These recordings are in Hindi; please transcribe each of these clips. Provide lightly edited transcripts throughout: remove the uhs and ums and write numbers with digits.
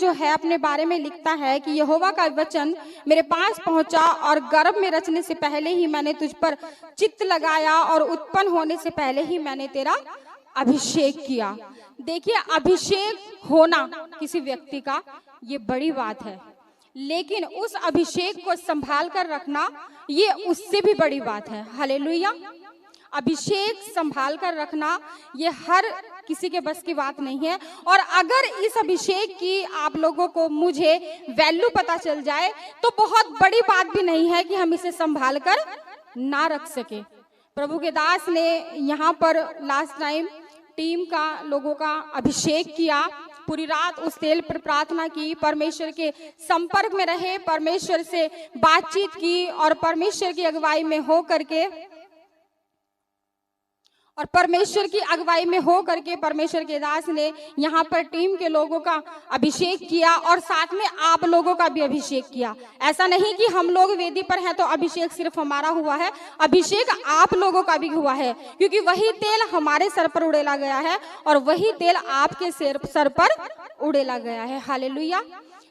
जो है अपने बारे में लिखता है कि यहोवा का वचन मेरे पास पहुंचा और गर्भ में रचने से पहले ही मैंने तुझ पर चित्त लगाया और उत्पन्न होने से पहले ही मैंने तेरा अभिषेक किया। देखिए, अभिषेक होना किसी व्यक्ति का ये बड़ी बात है, लेकिन उस अभिषेक को संभाल कर रखना ये उससे भी बड़ी बात है। हालेलुया। अभिषेक संभाल कर रखना ये हर किसी के बस की बात नहीं है। और अगर इस अभिषेक की आप लोगों को मुझे वैल्यू पता चल जाए तो बहुत बड़ी बात भी नहीं है कि हम इसे संभाल कर ना रख सके। प्रभु के दास ने यहाँ पर लास्ट टाइम टीम का लोगों का अभिषेक किया, पूरी रात उस तेल पर प्रार्थना की, परमेश्वर के संपर्क में रहे, परमेश्वर से बातचीत की और परमेश्वर की अगुवाई में हो करके परमेश्वर के दास ने यहाँ पर टीम के लोगों का अभिषेक किया और साथ में आप लोगों का भी अभिषेक किया। ऐसा नहीं कि हम लोग वेदी पर हैं तो अभिषेक सिर्फ हमारा हुआ है, अभिषेक आप लोगों का भी हुआ है, क्योंकि वही तेल हमारे सर पर उड़ेला गया है और वही तेल आपके सर पर उड़ेला गया है। हालेलुया।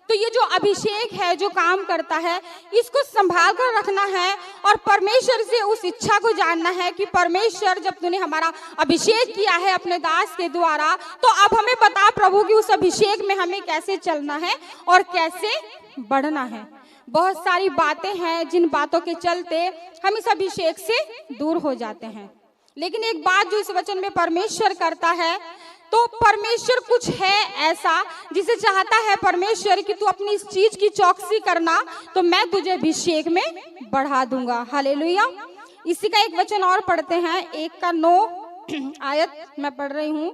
तो ये जो अभिषेक है, जो काम करता है, इसको संभाल कर रखना है और परमेश्वर से उस इच्छा को जानना है कि परमेश्वर, जब तूने हमारा अभिषेक किया है अपने दास के द्वारा, तो अब हमें बता प्रभु कि उस अभिषेक में हमें कैसे चलना है और कैसे बढ़ना है। बहुत सारी बातें हैं जिन बातों के चलते हम इस अभिषेक से दूर हो जाते हैं, लेकिन एक बात जो इस वचन में परमेश्वर करता है, तो परमेश्वर कुछ है ऐसा जिसे चाहता है परमेश्वर कि तू अपनी इस चीज की चौकसी करना तो मैं तुझे अभिषेक में बढ़ा दूंगा। हालेलुया। इसी का एक वचन और पढ़ते हैं, 1:9 आयत मैं पढ़ रही हूँ।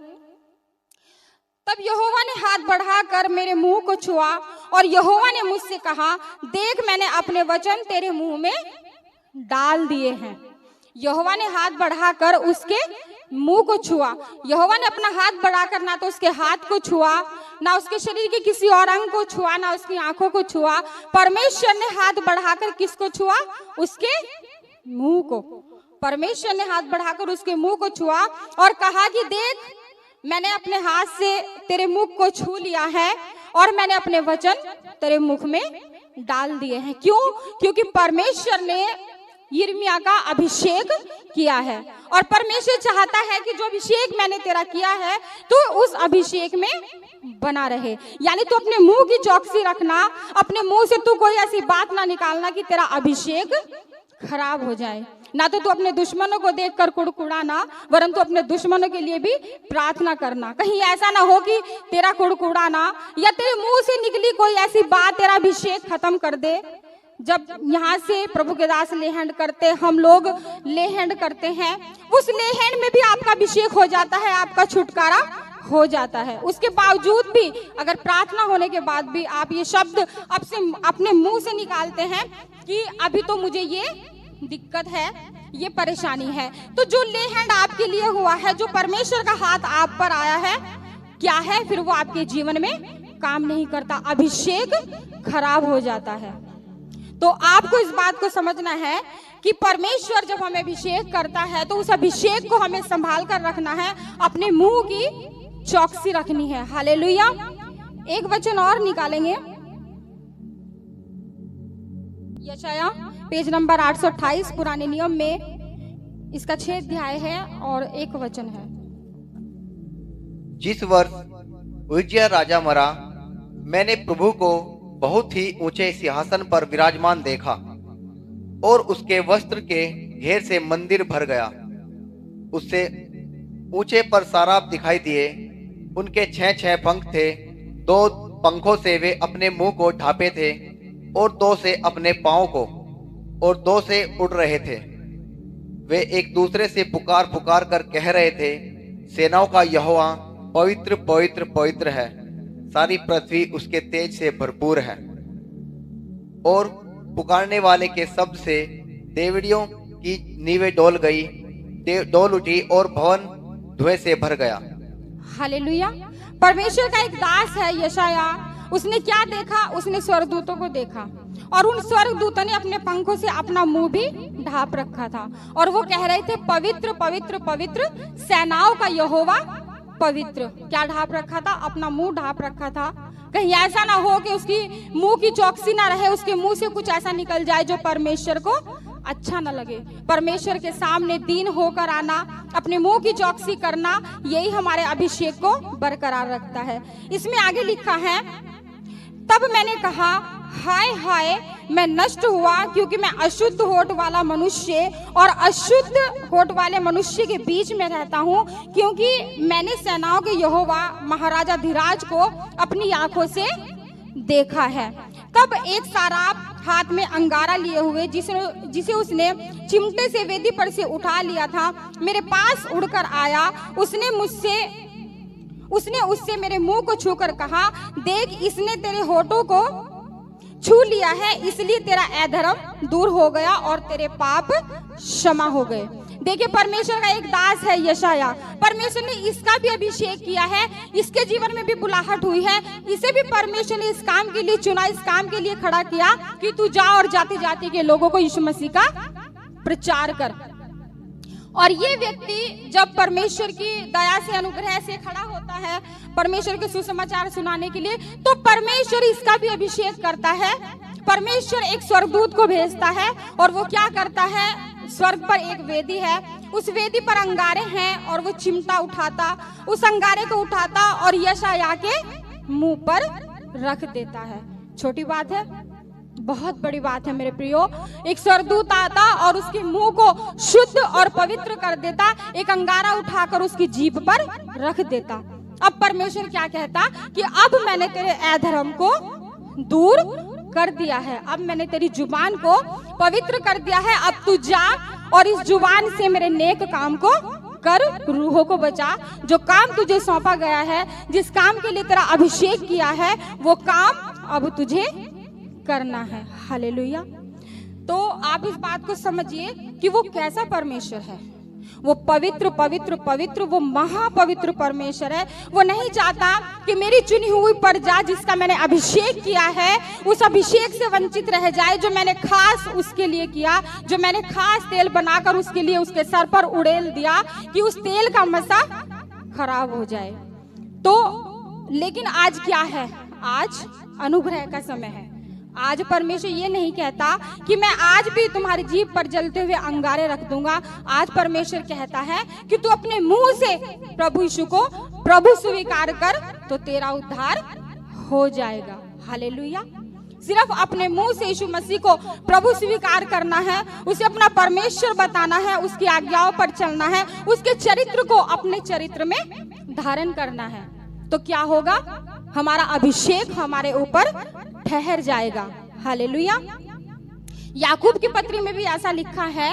तब यहोवा ने हाथ बढ़ाकर मेरे मुंह को छुआ और यहोवा ने मुझसे कहा, देख मैंने अपने वचन तेरे मुंह में डाल दिए हैं। यहोवा ने हाथ बढ़ाकर उसके मुंह को छुआ। यहोवा ने अपना हाथ बढ़ाकर ना तो उसके हाथ को छुआ, ना उसके शरीर के किसी और अंग को छुआ, ना उसकी आंखों को छुआ। परमेश्वर ने हाथ बढ़ाकर किसको छुआ? उसके मुंह को। परमेश्वर ने हाथ बढ़ाकर उसके मुंह को छुआ और कहा कि देख मैंने अपने हाथ से तेरे मुख को छू लिया है और मैंने अपने वचन तेरे मुख में डाल दिए हैं। क्यों? क्योंकि परमेश्वर ने यिर्मयाह का अभिषेक किया है और परमेश्वर चाहता है कि जो अभिषेक मैंने तेरा किया है तो उस अभिषेक में बना रहे। यानी तू अपने मुंह की चौकसी रखना, अपने मुंह से तू कोई ऐसी बात ना निकालना कि तेरा अभिषेक खराब हो जाए। ना तो तू अपने दुश्मनों को देखकर कुड़कुड़ाना, वरन तू अपने दुश्मनों के लिए भी प्रार्थना करना। कहीं ऐसा ना हो कि तेरा कुड़कुड़ाना या तेरे मुंह से निकली कोई ऐसी बात तेरा अभिषेक खत्म कर दे। जब यहाँ से प्रभु के दास लेहैंड करते, हम लोग लेहैंड करते हैं, उस लेहैंड में भी आपका अभिषेक हो जाता है, आपका छुटकारा हो जाता है। उसके बावजूद भी अगर प्रार्थना होने के बाद भी आप ये शब्द अब से अपने मुंह से निकालते हैं कि अभी तो मुझे ये दिक्कत है, ये परेशानी है, तो जो लेहैंड आपके लिए हुआ है, जो परमेश्वर का हाथ आप पर आया है, क्या है फिर वो आपके जीवन में काम नहीं करता, अभिषेक खराब हो जाता है। तो आपको इस बात को समझना है कि परमेश्वर जब हमें अभिषेक करता है तो उस अभिषेक को हमें संभाल कर रखना है, अपने मुंह की चौकसी रखनी है। हालेलुया। एक वचन और निकालेंगे, यशायाह पेज नंबर 828 पुराने नियम में, इसका 6 अध्याय है और 1 वचन है। जिस वर्ष उज्जियाह राजा मरा, मैंने प्रभु को बहुत ही ऊंचे सिंहासन पर विराजमान देखा और उसके वस्त्र के घेर से मंदिर भर गया। उससे ऊंचे पर साराप दिखाई दिए, उनके 6 पंख थे। 2 पंखों से वे अपने मुंह को ढांपे थे और 2 से अपने पांव को, और 2 से उड़ रहे थे। वे एक दूसरे से पुकार पुकार कर कह रहे थे, सेनाओं का यहोवा पवित्र पवित्र पवित्र है, सारी पृथ्वी उसके तेज से भरपूर है। और पुकारने वाले के शब्द से देवड़ियों की नींवें डोल उठी और भवन धुएं से भर गया। हालेलुया। परमेश्वर का एक दास है यशायाह, उसने क्या देखा? उसने स्वर्गदूतों को देखा और उन स्वर्गदूतों ने अपने पंखों से अपना मुंह भी ढांप रखा था और वो कह रहे थे, पवित्र पवित्र पवित्र सेनाओं का यहोवा पवित्र। क्या ढांप रखा था? अपना मुंह ढांप रखा था। कहीं ऐसा ना हो कि उसकी मुंह की चौकसी ना रहे, उसके मुंह से कुछ ऐसा निकल जाए जो परमेश्वर को अच्छा ना लगे। परमेश्वर के सामने दीन होकर आना, अपने मुंह की चौकसी करना, यही हमारे अभिषेक को बरकरार रखता है। इसमें आगे लिखा है, तब मैंने कहा हाय हाय मैं नष्ट हुआ, क्योंकि मैं अशुद्ध होठ वाला मनुष्य और अशुद्ध होठ वाले मनुष्य के बीच में रहता हूँ, क्योंकि मैंने सेनाओं के यहोवा महाराजा धीराज को अपनी आंखों से देखा है। तब एक साराप हाथ में अंगारा लिए हुए, जिसे उसने चिमटे से वेदी पर से उठा लिया था, मेरे पास उड़कर आया। उसने उससे मेरे मुंह को छूकर कहा, देख इसने तेरे होठों को छू लिया है, इसलिए तेरा अधर्म दूर हो गया और तेरे पाप क्षमा हो गए। देखिए, परमेश्वर का एक दास है यशाया, परमेश्वर ने इसका भी अभिषेक किया है, इसके जीवन में भी बुलाहट हुई है, इसे भी परमेश्वर ने इस काम के लिए चुना, इस काम के लिए खड़ा किया कि तू जा और जाते जाते के लोगों को यीशु मसीह का प्रचार कर। और ये व्यक्ति जब परमेश्वर की दया से, अनुग्रह से खड़ा होता है परमेश्वर के सुसमाचार सुनाने के लिए, तो परमेश्वर इसका भी अभिषेक करता है। परमेश्वर एक स्वर्गदूत को भेजता है और वो क्या करता है, स्वर्ग पर एक वेदी है, उस वेदी पर अंगारे हैं और वो चिमटा उठाता, उस अंगारे को उठाता और यशाया के मुंह पर रख देता है। छोटी बात है, बहुत बड़ी बात है मेरे प्रियो। एक स्वर्गदूत आता और उसके मुंह को शुद्ध और पवित्र कर देता, एक अंगारा उठाकर उसकी जीभ पर रख देता। अब परमेश्वर क्या कहता कि अब मैंने तेरे अधर्म को दूर कर दिया है, अब मैंने तेरी जुबान को पवित्र कर दिया है, अब तू जा और इस जुबान से मेरे नेक काम को कर, रूहों को बचा। जो काम तुझे सौंपा गया है, जिस काम के लिए तेरा अभिषेक किया है, वो काम अब तुझे करना है। हालेलुया। तो आप इस बात को समझिए कि वो कैसा परमेश्वर है। वो पवित्र पवित्र पवित्र, वो महापवित्र परमेश्वर है। वो नहीं चाहता कि मेरी चुनी हुई प्रजा जिसका मैंने अभिषेक किया है, उस अभिषेक से वंचित रह जाए, जो मैंने खास उसके लिए किया, जो मैंने खास तेल बनाकर उसके लिए उसके सर पर उड़ेल दिया कि उस तेल का मसा खराब हो जाए। तो लेकिन आज क्या है, आज अनुग्रह का समय है। आज परमेश्वर ये नहीं कहता कि मैं आज भी तुम्हारी जीभ पर जलते हुए अंगारे रख दूंगा। आज परमेश्वर कहता है कि तू अपने मुंह से प्रभु यीशु को प्रभु स्वीकार कर, तो तेरा उद्धार हो जाएगा। हालेलुया। सिर्फ अपने मुंह से यीशु मसीह को प्रभु स्वीकार करना है, उसे अपना परमेश्वर बताना है, उसकी आज्ञाओं पर चलना है, उसके चरित्र को अपने चरित्र में धारण करना है। तो क्या होगा, हमारा अभिषेक हमारे ऊपर ठहर जाएगा। हालेलुया। याकूब की पत्री में भी ऐसा लिखा है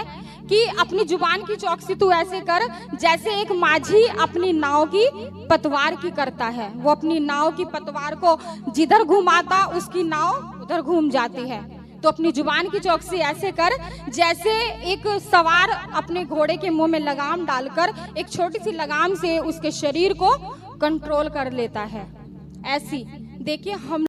कि अपनी जुबान की चौकसी तू ऐसे कर जैसे एक माझी अपनी नाव की पतवार की करता है। वो अपनी नाव की पतवार को जिधर घुमाता उसकी नाव उधर घूम जाती है। तो अपनी जुबान की चौकसी ऐसे कर जैसे एक सवार अपने घोड़े के मुंह में लगाम डालकर एक छोटी सी लगाम से उसके शरीर को कंट्रोल कर लेता है। ऐसी देखिए हम